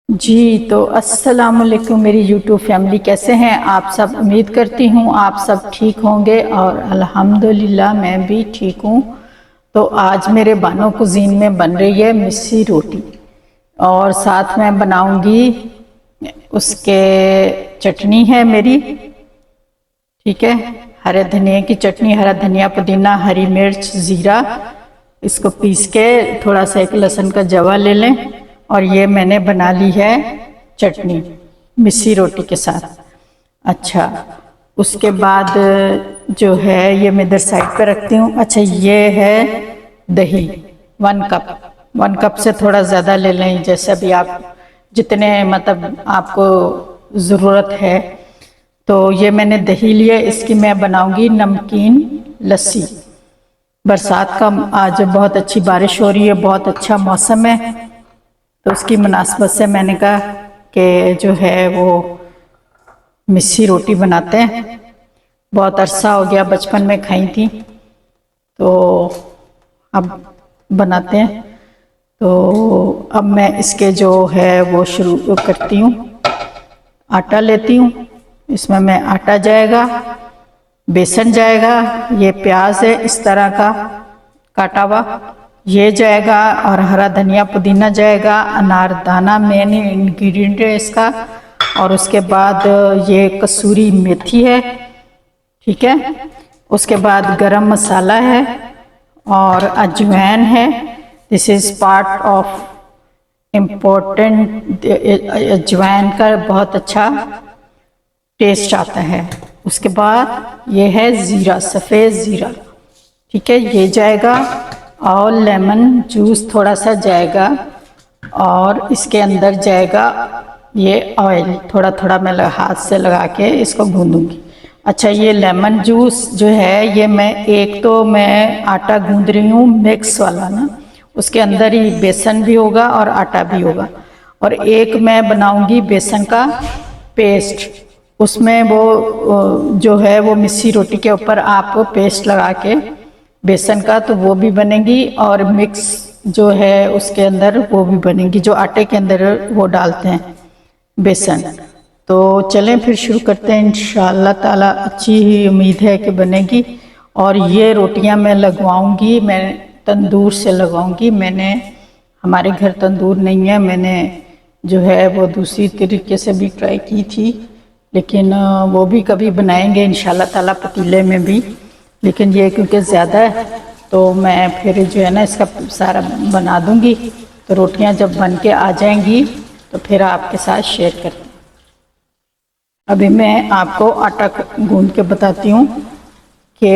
जी, तो अस्सलाम वालेकुम मेरी यूट्यूब फैमिली, कैसे हैं आप सब। उम्मीद करती हूँ आप सब ठीक होंगे और अल्हम्दुलिल्लाह मैं भी ठीक हूँ। तो आज मेरे बानो कुजीन में बन रही है मिस्सी रोटी और साथ में बनाऊंगी उसके चटनी है मेरी, ठीक है। हरे धनिया की चटनी, हरा धनिया, पुदीना, हरी मिर्च, ज़ीरा, इसको पीस के थोड़ा सा एक लहसुन का जवा ले लें और ये मैंने बना ली है चटनी मिस्सी रोटी के साथ। अच्छा, उसके बाद जो है ये मैं इधर साइड पे रखती हूँ। अच्छा, ये है दही 1 कप से थोड़ा ज़्यादा ले लें, जैसा भी आप जितने मतलब आपको ज़रूरत है। तो ये मैंने दही लिया, इसकी मैं बनाऊंगी नमकीन लस्सी। बरसात का आज बहुत अच्छी बारिश हो रही है, बहुत अच्छा मौसम है, तो उसकी मुनासबत से मैंने कहा कि जो है वो मिस्सी रोटी बनाते हैं। बहुत अरसा हो गया, बचपन में खाई थी, तो अब बनाते हैं। तो अब मैं इसके जो है वो शुरू करती हूँ। आटा लेती हूँ, इसमें मैं आटा जाएगा, बेसन जाएगा, ये प्याज है इस तरह का काटा हुआ ये जाएगा, और हरा धनिया पुदीना जाएगा, अनारदाना मेन इंग्रेडिएंट है इसका, और उसके बाद ये कसूरी मेथी है, ठीक है। उसके बाद गरम मसाला है और अजवाइन है। This is part of important. अजवाइन का बहुत अच्छा टेस्ट आता है। उसके बाद ये है ज़ीरा, सफ़ेद ज़ीरा, ठीक है, ये जाएगा, और लेमन जूस थोड़ा सा जाएगा, और इसके अंदर जाएगा ये ऑयल थोड़ा थोड़ा, मैं हाथ से लगा के इसको गूंदूंगी। अच्छा, ये लेमन जूस जो है ये मैं आटा गूंद रही हूँ मिक्स वाला ना, उसके अंदर ही बेसन भी होगा और आटा भी होगा, और एक मैं बनाऊंगी बेसन का पेस्ट। उसमें वो जो है वो मिस्सी रोटी के ऊपर आप पेस्ट लगा के बेसन का, तो वो भी बनेगी, और मिक्स जो है उसके अंदर वो भी बनेगी, जो आटे के अंदर वो डालते हैं बेसन। तो चलें फिर शुरू करते हैं, इंशाअल्लाह ताला अच्छी ही उम्मीद है कि बनेगी। और ये रोटियां मैं लगवाऊंगी, मैं तंदूर से लगवाऊंगी। मैंने हमारे घर तंदूर नहीं है, मैंने जो है वो दूसरी तरीके से भी ट्राई की थी, लेकिन वो भी कभी बनाएंगे इंशाल्लाह ताला पतीले में भी। लेकिन ये क्योंकि ज़्यादा है तो मैं फिर जो है ना इसका सारा बना दूंगी, तो रोटियां जब बन के आ जाएंगी तो फिर आपके साथ शेयर करती हूँ। अभी मैं आपको आटा गूंद के बताती हूँ कि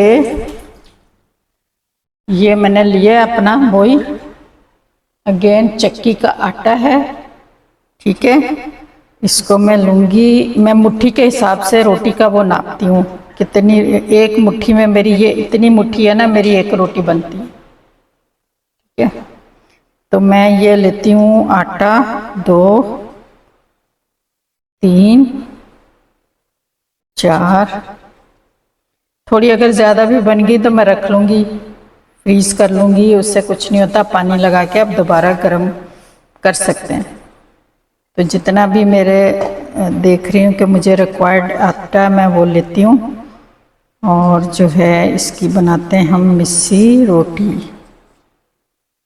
ये मैंने लिया अपना वही अगेन चक्की का आटा है, ठीक है। इसको मैं लूँगी, मैं मुट्ठी के हिसाब से रोटी का वो नापती हूँ कितनी, एक मुट्ठी में मेरी ये इतनी मुट्ठी है ना, मेरी एक रोटी बनती है, ठीक है। तो मैं ये लेती हूँ आटा 2 3 4, थोड़ी अगर ज़्यादा भी बन गई तो मैं रख लूँगी, फ्रीज़ कर लूँगी, उससे कुछ नहीं होता, पानी लगा के आप दोबारा गर्म कर सकते हैं। तो जितना भी मेरे देख रही हूँ कि मुझे रिक्वायर्ड आटा मैं वो लेती हूँ, और जो है इसकी बनाते हैं हम मिस्सी रोटी,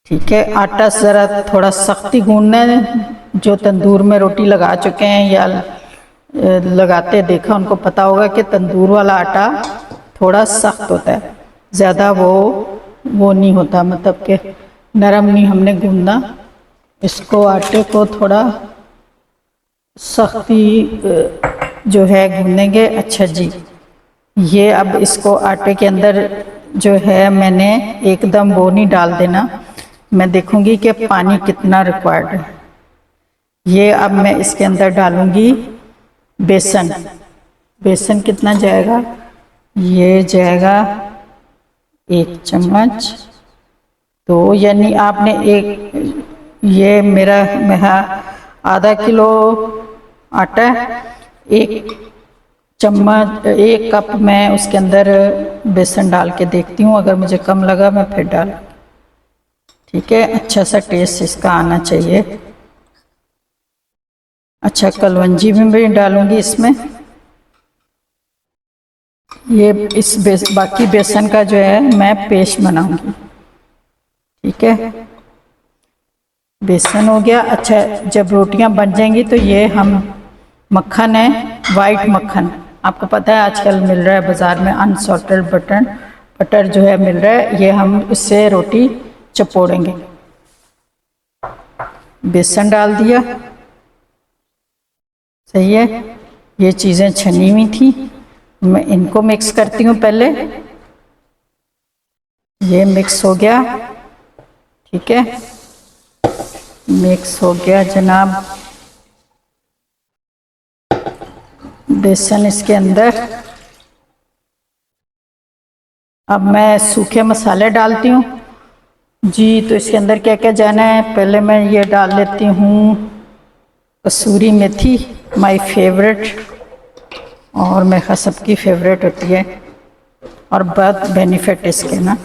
ठीक है। आटा ज़रा थोड़ा सख्ती गूंदना है, जो तंदूर में रोटी लगा चुके हैं या लगाते देखा उनको पता होगा कि तंदूर वाला आटा थोड़ा सख्त होता है, ज़्यादा वो नहीं होता, मतलब कि नरम नहीं हमने गूंदना। इसको आटे को थोड़ा सख्ती जो है गूंदेंगे। अच्छा जी, ये अब इसको आटे के अंदर जो है मैंने एकदम वो नहीं डाल देना, मैं देखूंगी कि पानी कितना रिक्वायर्ड है। ये अब मैं इसके अंदर डालूंगी बेसन। बेसन कितना जाएगा, ये जाएगा 1 चम्मच, तो यानी आपने ये मेरा आधा किलो आटा, 1 चम्मच 1 कप मैं उसके अंदर बेसन डाल के देखती हूँ, अगर मुझे कम लगा मैं फिर डाल, ठीक है। अच्छा सा टेस्ट इसका आना चाहिए। अच्छा, कलवंजी में भी डालूंगी इसमें। ये बाकी बेसन का जो है मैं पेस्ट बनाऊंगी। ठीक है, बेसन हो गया। अच्छा, जब रोटियां बन जाएंगी तो ये हम मक्खन है, वाइट मक्खन, आपको पता है आजकल मिल रहा है बाजार में, अनसॉल्टेड बटर जो है मिल रहा है, ये हम इससे रोटी चपोड़ेंगे। बेसन डाल दिया, सही है। ये चीज़ें छनी हुई थी, मैं इनको मिक्स करती हूँ पहले। ये मिक्स हो गया, ठीक है, मिक्स हो गया जनाब। बेसन इसके अंदर। अब मैं सूखे मसाले डालती हूँ जी। तो इसके अंदर क्या क्या जाना है, पहले मैं ये डाल लेती हूँ कसूरी मेथी, माय फेवरेट, और मेरे ख्याल सबकी फेवरेट होती है, और बहुत बेनिफिट इसके ना,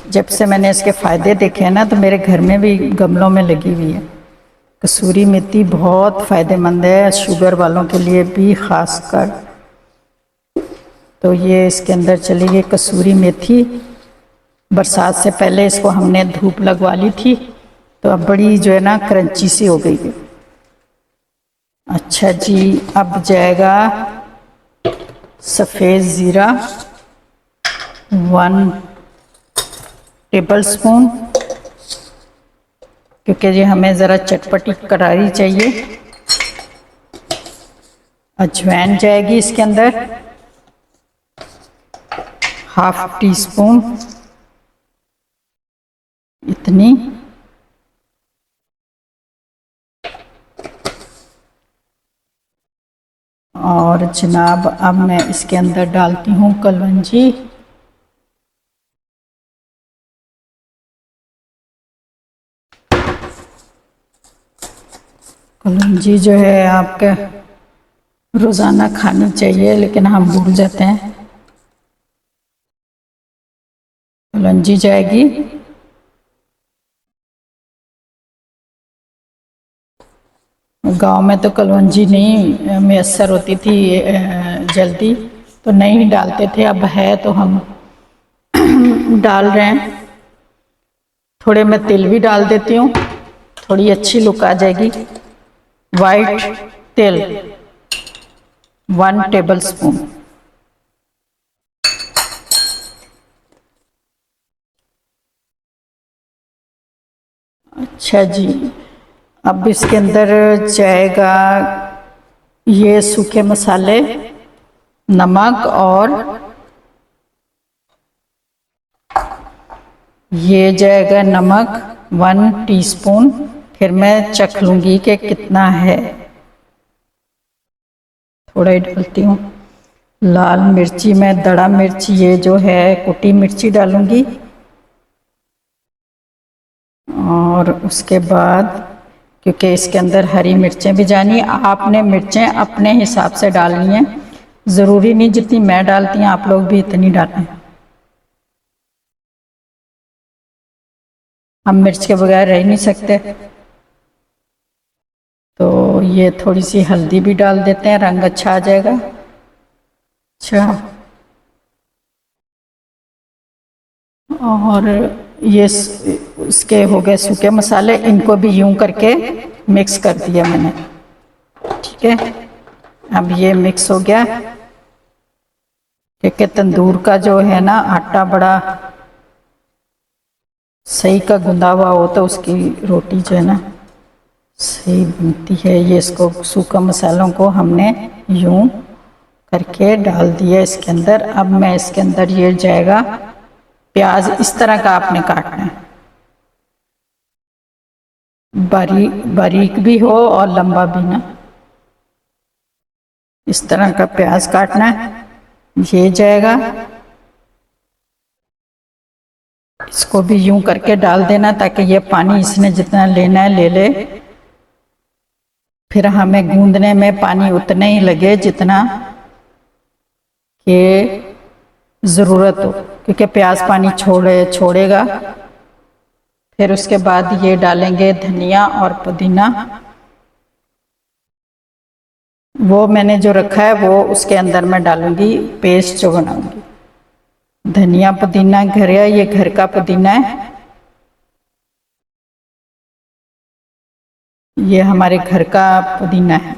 जब से मैंने इसके फ़ायदे देखे हैं ना तो मेरे घर में भी गमलों में लगी हुई है। कसूरी मेथी बहुत फ़ायदेमंद है, शुगर वालों के लिए भी ख़ास कर। तो ये इसके अंदर चली गई कसूरी मेथी। बरसात से पहले इसको हमने धूप लगवा ली थी, तो अब बड़ी जो है ना क्रंची सी हो गई है। अच्छा जी, अब जाएगा सफ़ेद ज़ीरा 1 टेबल स्पून, क्योंकि ये हमें ज़रा चटपटी करारी चाहिए। अजवाइन जाएगी इसके अंदर 1/2 टीस्पून, इतनी। और जनाब अब मैं इसके अंदर डालती हूँ कलवंजी। कलवंजी जो है आपके रोज़ाना खानी चाहिए, लेकिन हम भूल जाते हैं। कलवंजी जाएगी। गांव में तो कलवंजी नहीं मैसर होती थी जल्दी, तो नहीं डालते थे। अब है तो हम डाल रहे हैं। थोड़े मैं तिल भी डाल देती हूँ, थोड़ी अच्छी लुक आ जाएगी। वाइट तिल 1 टेबल स्पून। अच्छा जी, अब इसके अंदर जाएगा ये सूखे मसाले, नमक, और ये जाएगा नमक 1 टीस्पून। फिर मैं चख लूँगी कि कितना है, थोड़ा ही डालती हूँ। लाल मिर्ची, मैं दड़ा मिर्ची, ये जो है कुटी मिर्ची डालूँगी। और उसके बाद क्योंकि इसके अंदर हरी मिर्चें भी जानी, आपने मिर्चें अपने हिसाब से डालनी हैं, ज़रूरी नहीं जितनी मैं डालती हूँ आप लोग भी इतनी डालें। हम मिर्च के बगैर रह नहीं सकते। तो ये थोड़ी सी हल्दी भी डाल देते हैं, रंग अच्छा आ जाएगा। अच्छा, और ये इसके हो गए सूखे मसाले, इनको भी यूं करके मिक्स कर दिया मैंने। ठीक है, अब ये मिक्स हो गया, क्योंकि तंदूर का जो है ना आटा बड़ा सही का गुंदा हुआ हो तो उसकी रोटी जो है ना सही बनती है। ये इसको सूखा मसालों को हमने यूं करके डाल दिया इसके अंदर। अब मैं इसके अंदर ये जाएगा प्याज, इस तरह का आपने काटना है, बारीक बारीक भी हो और लंबा भी ना, इस तरह का प्याज काटना है। ये जाएगा, इसको भी यूं करके डाल देना ताकि ये पानी इसने जितना लेना है ले ले। फिर हमें गूंदने में पानी उतना ही लगे जितना कि ज़रूरत हो, क्योंकि प्याज पानी छोड़ेगा। फिर उसके बाद ये डालेंगे धनिया और पुदीना। वो मैंने जो रखा है वो उसके अंदर मैं डालूंगी पेस्ट जो बनाऊंगी। धनिया पुदीना घर है, ये घर का पुदीना है, ये हमारे घर का पुदीना है।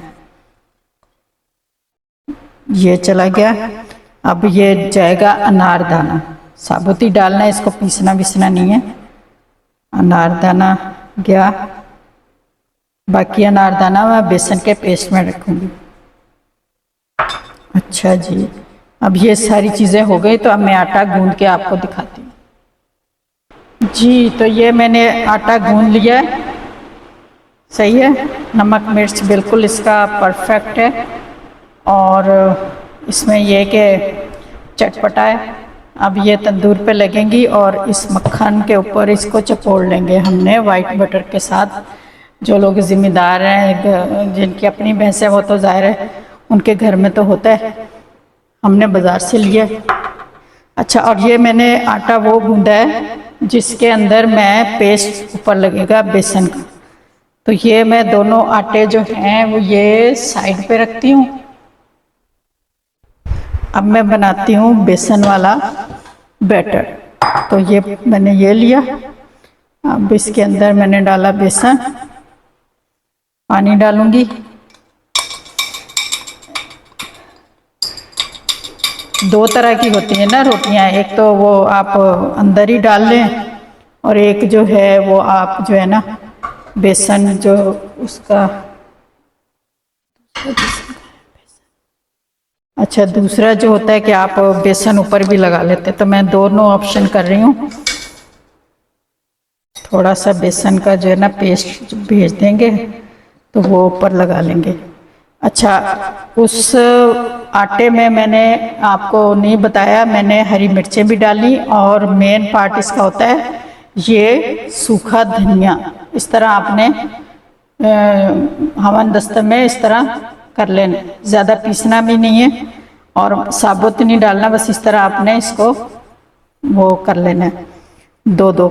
ये चला गया। अब ये जाएगा अनारदाना, साबुत ही डालना है, इसको पीसना विसना नहीं है। अनारदाना गया, बाकी अनारदाना मैं बेसन के पेस्ट में रखूंगी। अच्छा जी, अब ये सारी चीज़ें हो गई, तो अब मैं आटा गूंद के आपको दिखाती हूँ। जी, तो ये मैंने आटा गूंद लिया है, सही है। नमक मिर्च बिल्कुल इसका परफेक्ट है, और इसमें यह कि चटपटा है। अब ये तंदूर पे लगेंगी और इस मक्खन के ऊपर इसको चपोड़ लेंगे हमने वाइट बटर के साथ। जो लोग ज़िम्मेदार हैं, जिनकी अपनी भैंसें, वो तो ज़ाहिर है उनके घर में तो होता है, हमने बाज़ार से लिया। अच्छा, और ये मैंने आटा वो गूंदा है जिसके अंदर मैं पेस्ट ऊपर लगेगा बेसन का। तो ये मैं दोनों आटे जो हैं वो ये साइड पे रखती हूँ। अब मैं बनाती हूँ बेसन वाला बैटर। तो ये मैंने ये लिया, अब इसके अंदर मैंने डाला बेसन, पानी डालूंगी। दो तरह की होती है ना रोटियां, एक तो वो आप अंदर ही डाल लें, और एक जो है वो आप जो है ना बेसन जो उसका, अच्छा दूसरा जो होता है कि आप बेसन ऊपर भी लगा लेते। तो मैं दोनों ऑप्शन कर रही हूँ। थोड़ा सा बेसन का जो है ना पेस्ट भेज देंगे तो वो ऊपर लगा लेंगे। अच्छा, उस आटे में मैंने आपको नहीं बताया, मैंने हरी मिर्चें भी डाली, और मेन पार्ट इसका होता है ये सूखा धनिया। इस तरह आपने हवन दस्ते में इस तरह कर लेना, ज़्यादा पीसना भी नहीं है और साबुत नहीं डालना, बस इस तरह आपने इसको वो कर लेना है, दो दो।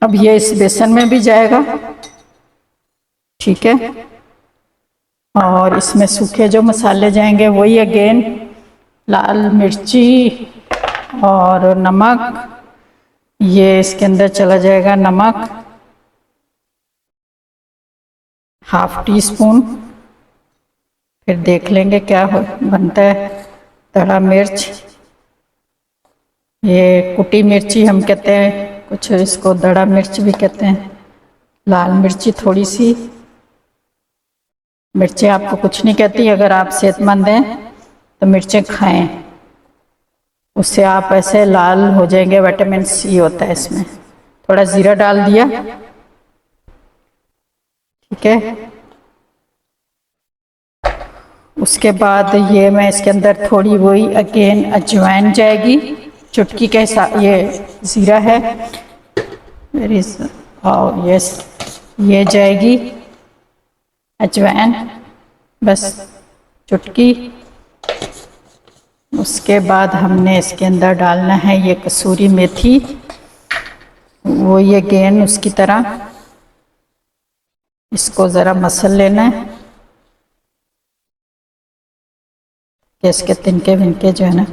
अब ये इस बेसन में भी जाएगा, ठीक है। और इसमें सूखे जो मसाले जाएंगे वही अगेन लाल मिर्ची और नमक, ये इसके अंदर चला जाएगा नमक, ½ टीस्पून। फिर देख लेंगे क्या बनता है। दड़ा मिर्च, ये कुटी मिर्ची हम कहते हैं, कुछ इसको दड़ा मिर्च भी कहते हैं। लाल मिर्ची थोड़ी सी, मिर्चें आपको कुछ नहीं कहती, अगर आप सेहतमंद हैं तो मिर्चें खाएं, उससे आप ऐसे लाल हो जाएंगे, विटामिन सी होता है इसमें। थोड़ा ज़ीरा डाल दिया, ठीक है। उसके बाद ये मैं इसके अंदर थोड़ी वही अगेन अजवाइन जाएगी, चुटकी के साथ। ये ज़ीरा है मेरी, और ये जाएगी अजवाइन, बस चुटकी। उसके बाद हमने इसके अंदर डालना है ये कसूरी मेथी, वो ये अगेन उसकी तरह इसको ज़रा मसल लेना है, इसके तिनके विनके जो है ना।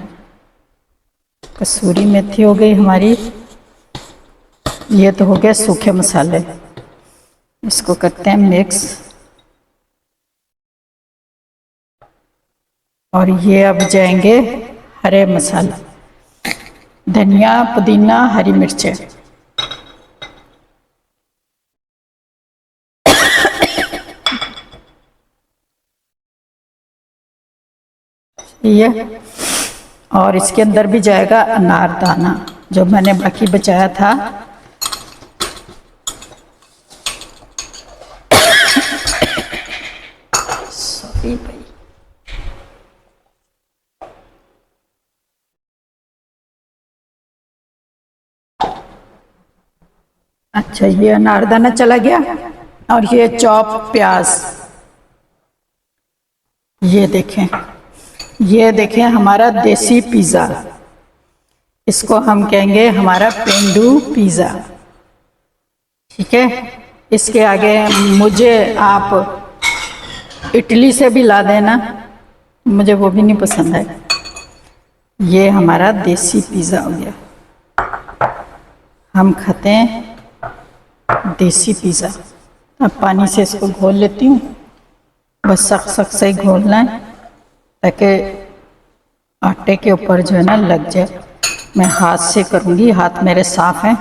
कसूरी मेथी हो गई हमारी, ये तो हो गया सूखे मसाले, इसको करते हैं मिक्स। और ये अब जाएंगे हरे मसाले, धनिया पुदीना हरी मिर्चें। ये और इसके अंदर भी जाएगा अनारदाना जो मैंने बाकी बचाया था। सॉरी भाई। अच्छा, ये अनारदाना चला गया, और ये चॉप प्याज, ये देखें हमारा देसी पिज़्ज़ा, इसको हम कहेंगे हमारा पेंडू पिज़्ज़ा, ठीक है। इसके आगे मुझे आप इटली से भी ला देना, मुझे वो भी नहीं पसंद है। ये हमारा देसी पिज़्ज़ा हो गया। हम खाते हैं देसी पिज़्ज़ा। अब पानी से इसको घोल लेती हूँ, बस सख्त सख्त से ही घोलना है ताकि आटे के ऊपर जो है ना लग जाए। मैं हाथ से करूँगी, हाथ मेरे साफ हैं।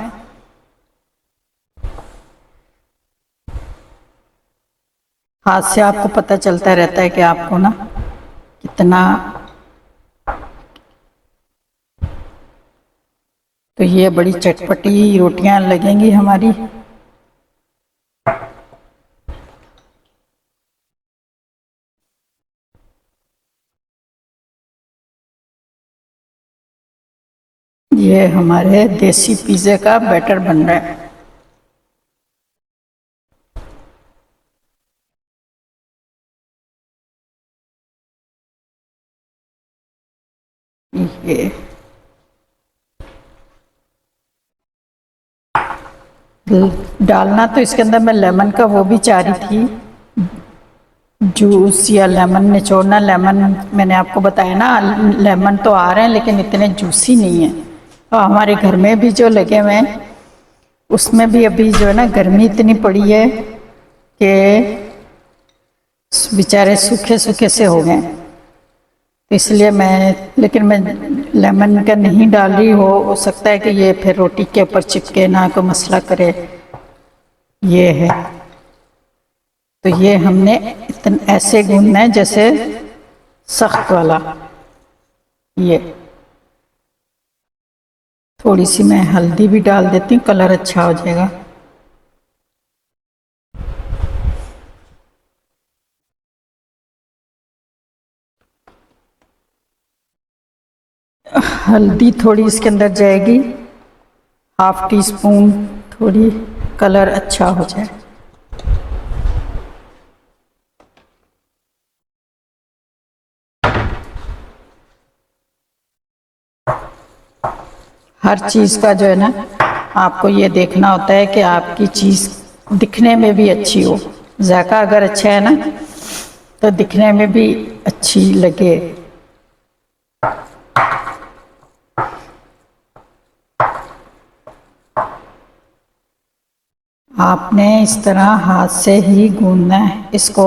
हाथ से आपको पता चलता रहता है कि आपको ना कितना। तो ये बड़ी चटपटी रोटियां लगेंगी हमारी। ये हमारे देसी पिज़्ज़े का बैटर बन रहा है। ये डालना तो इसके अंदर मैं लेमन का वो भी चाह रही थी, जूस या लेमन निचोड़ना। लेमन मैंने आपको बताया ना, लेमन तो आ रहे हैं लेकिन इतने जूसी नहीं है। और हमारे घर में भी जो लगे हुए हैं उसमें भी अभी जो है ना गर्मी इतनी पड़ी है कि बेचारे सूखे सूखे से हो गए। तो इसलिए लेकिन मैं लेमन का नहीं डाल रही। हो सकता है कि ये फिर रोटी के ऊपर चिपके ना, कोई मसला करे। ये है, तो ये हमने इतना ऐसे गूंदना है जैसे सख्त वाला। ये थोड़ी सी मैं हल्दी भी डाल देती हूँ, कलर अच्छा हो जाएगा। हल्दी थोड़ी इसके अंदर जाएगी, 1/2 टीस्पून, थोड़ी कलर अच्छा हो जाए। हर चीज़ का जो है ना आपको ये देखना होता है कि आपकी चीज़ दिखने में भी अच्छी हो। जायका अगर अच्छा है ना तो दिखने में भी अच्छी लगे। आपने इस तरह हाथ से ही गूंदना है, इसको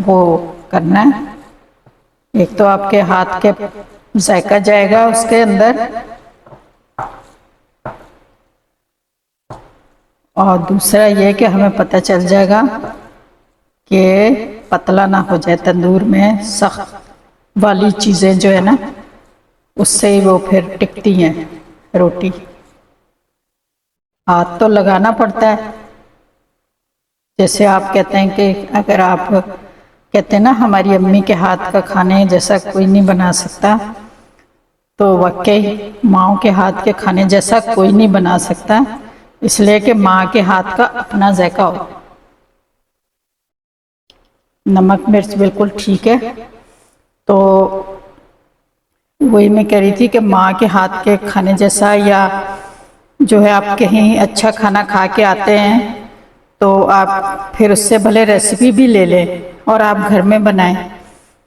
वो करना है। एक तो आपके हाथ के जायका जाएगा उसके अंदर, और दूसरा ये कि हमें पता चल जाएगा कि पतला ना हो जाए। तंदूर में सख्त वाली चीज़ें जो है ना उससे ही वो फिर टिकती हैं रोटी। हाथ तो लगाना पड़ता है। जैसे आप कहते हैं कि अगर आप कहते हैं ना हमारी अम्मी के हाथ का खाने जैसा कोई नहीं बना सकता, तो वाकई माँ के हाथ के खाने जैसा कोई नहीं बना सकता, इसलिए कि माँ के हाथ का अपना जायका हो। नमक मिर्च बिल्कुल ठीक है। तो वही मैं कह रही थी कि माँ के हाथ के खाने जैसा, या जो है आप कहीं अच्छा खाना खा के आते हैं तो आप फिर उससे भले रेसिपी भी ले लें और आप घर में बनाएं।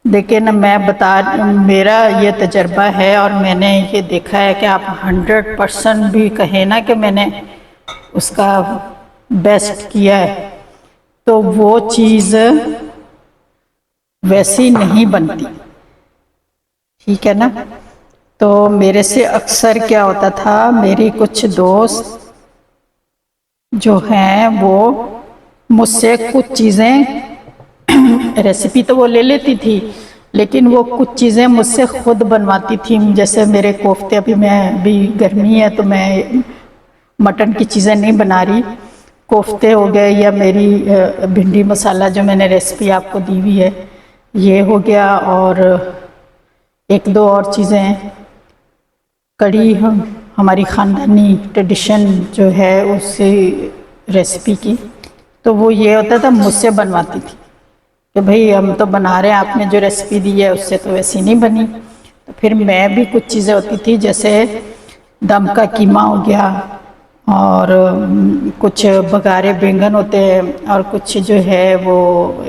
लेकिन मेरा ये तजर्बा है और मैंने ये देखा है कि आप 100% भी कहें ना कि मैंने उसका बेस्ट किया है, तो वो चीज़ वैसी नहीं बनती। ठीक है ना। तो मेरे से अक्सर क्या होता था, मेरी कुछ दोस्त जो हैं वो मुझसे कुछ चीज़ें रेसिपी तो वो ले लेती थी, लेकिन वो कुछ चीज़ें मुझसे खुद बनवाती थी। जैसे मेरे कोफ्ते, अभी मैं भी गर्मी है तो मैं मटन की चीज़ें नहीं बना रही, कोफ्ते हो गए, या मेरी भिंडी मसाला जो मैंने रेसिपी आपको दी हुई है ये हो गया, और एक दो और चीज़ें। कढ़ी हमारी ख़ानदानी ट्रेडिशन जो है उसी रेसिपी की, तो वो ये होता था मुझसे बनवाती थी कि भाई हम तो बना रहे हैं, आपने जो रेसिपी दी है उससे तो वैसी नहीं बनी। तो फिर मैं भी कुछ चीज़ें होती थी जैसे दम का कीमा हो गया, और कुछ बघारे बैंगन होते हैं, और कुछ जो है वो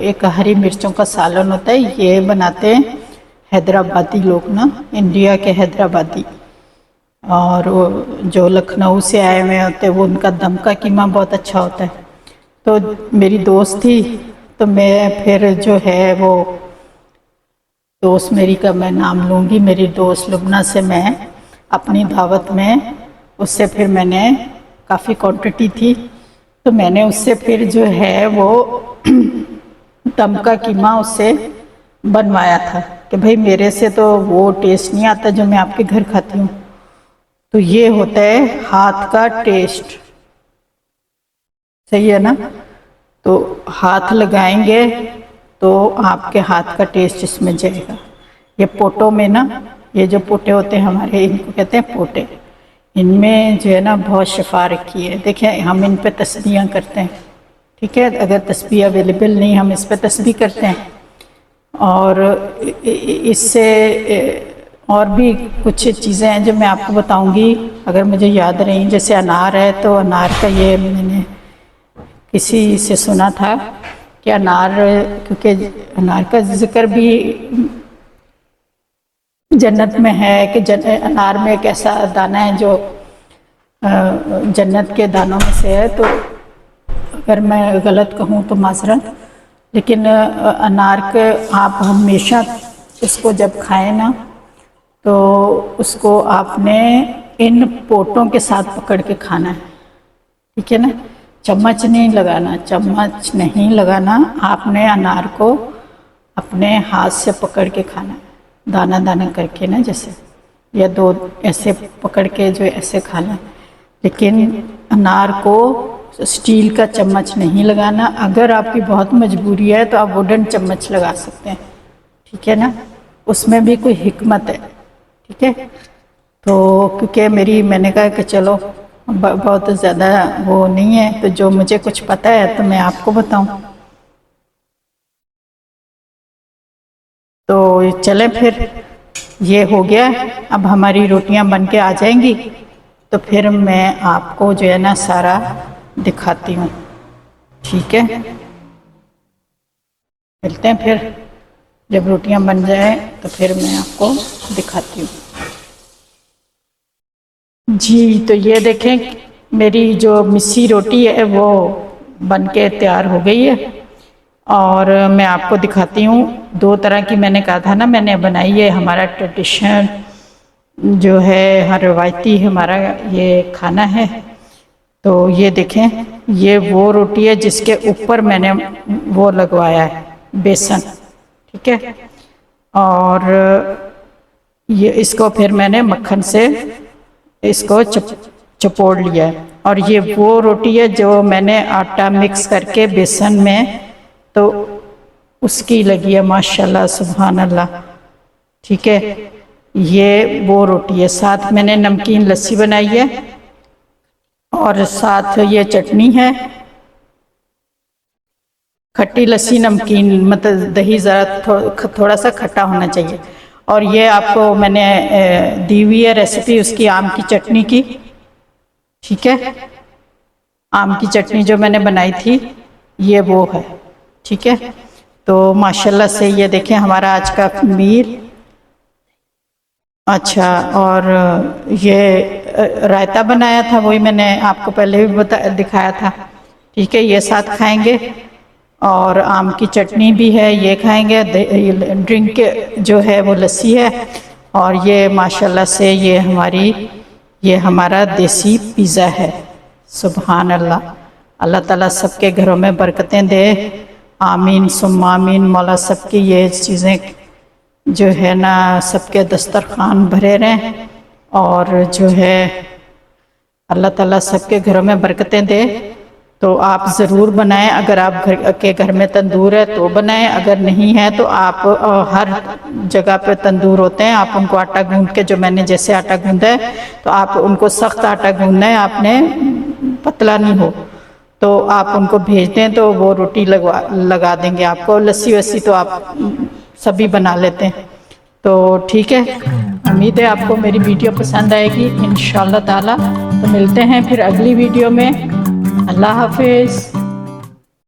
एक हरी मिर्चों का सालन होता है। ये बनाते हैं हैदराबादी लोग ना, इंडिया के हैदराबादी। और वो जो लखनऊ से आए हुए होते हैं वो उनका दम का कीमा बहुत अच्छा होता है। तो मेरी दोस्त थी, तो मैं फिर जो है वो दोस्त मेरी का मैं नाम लूँगी, मेरी दोस्त लुबना से मैं अपनी दावत में उससे फिर मैंने काफ़ी क्वांटिटी थी, तो मैंने उससे फिर जो है वो दम का कीमा उससे बनवाया था कि भाई मेरे से तो वो टेस्ट नहीं आता जो मैं आपके घर खाती हूँ। तो ये होता है हाथ का टेस्ट, सही है ना। तो हाथ लगाएंगे तो आपके हाथ का टेस्ट इसमें जाएगा। ये पोटों में ना, ये जो पोटे होते हैं हमारे, इनको कहते हैं पोटे, इनमें जो है ना बहुत शफा रखी है। देखिए हम इन पे तस्बीह करते हैं, ठीक है, अगर तस्बीह अवेलेबल नहीं हम इस पे तस्बीह करते हैं। और इससे और भी कुछ चीज़ें हैं जो मैं आपको बताऊंगी अगर मुझे याद रही। जैसे अनार है, तो अनार का ये मैंने किसी से सुना था कि अनार, क्योंकि अनार का जिक्र भी जन्नत में है कि अनार में एक ऐसा दाना है जो जन्नत के दानों में से है। तो अगर मैं गलत कहूँ तो माजरत, लेकिन अनार के आप हमेशा इसको जब खाएं ना, तो उसको आपने इन पोटों के साथ पकड़ के खाना है, ठीक है ना। चम्मच नहीं लगाना, चम्मच नहीं लगाना, आपने अनार को अपने हाथ से पकड़ के खाना है, दाना दाना करके ना, जैसे या दो ऐसे पकड़ के जो ऐसे खाना है। लेकिन अनार को स्टील का चम्मच नहीं लगाना। अगर आपकी बहुत मजबूरी है तो आप वुडन चम्मच लगा सकते हैं, ठीक है ना, उसमें भी कोई हिकमत है, ठीक है। तो क्योंकि मैंने कहा कि चलो बहुत ज़्यादा वो नहीं है, तो जो मुझे कुछ पता है तो मैं आपको बताऊं। तो चले फिर, ये हो गया। अब हमारी रोटियां बन के आ जाएंगी, तो फिर मैं आपको जो है ना सारा दिखाती हूँ, ठीक है। मिलते हैं फिर जब रोटियां बन जाए, तो फिर मैं आपको दिखाती हूँ। जी, तो ये देखें मेरी जो मिस्सी रोटी है वो बन के तैयार हो गई है। और मैं आपको दिखाती हूँ, दो तरह की मैंने कहा था ना मैंने बनाई है। हमारा ट्रेडिशन जो है, हर रवायती हमारा ये खाना है। तो ये देखें, ये वो रोटी है जिसके ऊपर मैंने वो लगवाया है बेसन, ठीक है। और ये इसको फिर मैंने मक्खन से इसको चपोड़ लिया है। और ये वो रोटी है जो मैंने आटा मिक्स करके बेसन में, तो उसकी लगी है माशाल्लाह सुभान अल्लाह, ठीक है। ये वो रोटी है, साथ मैंने नमकीन लस्सी बनाई है, और साथ ये चटनी है, खट्टी लस्सी नमकीन, मतलब दही ज़रा थोड़ा सा खट्टा होना चाहिए। और ये आपको मैंने दी हुई है रेसिपी उसकी, आम की चटनी की, ठीक है। आम की चटनी जो मैंने बनाई थी ये वो है, ठीक है। तो माशाल्लाह से ये देखें हमारा आज का मील। अच्छा, और ये रायता बनाया था, वही मैंने आपको पहले भी दिखाया था, ठीक है। ये साथ खाएंगे, और आम की चटनी भी है, ये खाएंगे। ड्रिंक जो है वो लस्सी है। और ये माशाल्लाह से ये हमारा देसी पिज़्ज़ा है। सुभान अल्लाह, अल्लाह ताला सबके घरों में बरकतें दे, आमीन सुम्मा आमीन। मौला सबकी ये चीज़ें जो है ना सबके दस्तरखान भरे रहें, और जो है अल्लाह ताला सबके घरों में बरकतें दे। तो आप ज़रूर बनाएं, अगर आप घर में तंदूर है तो बनाएं, अगर नहीं है तो आप हर जगह पे तंदूर होते हैं, आप उनको आटा गूंद के, जो मैंने जैसे आटा गूंदा है, तो आप उनको सख्त आटा गूंदना है आपने, पतला नहीं हो। तो आप उनको भेज दें तो वो रोटी लगा देंगे आपको। लस्सी वस्सी तो आप सभी बना लेते हैं, तो ठीक है। उम्मीद है आपको मेरी वीडियो पसंद आएगी इंशाअल्लाह ताला। तो मिलते हैं फिर अगली वीडियो में। अल्लाह हाफिज़।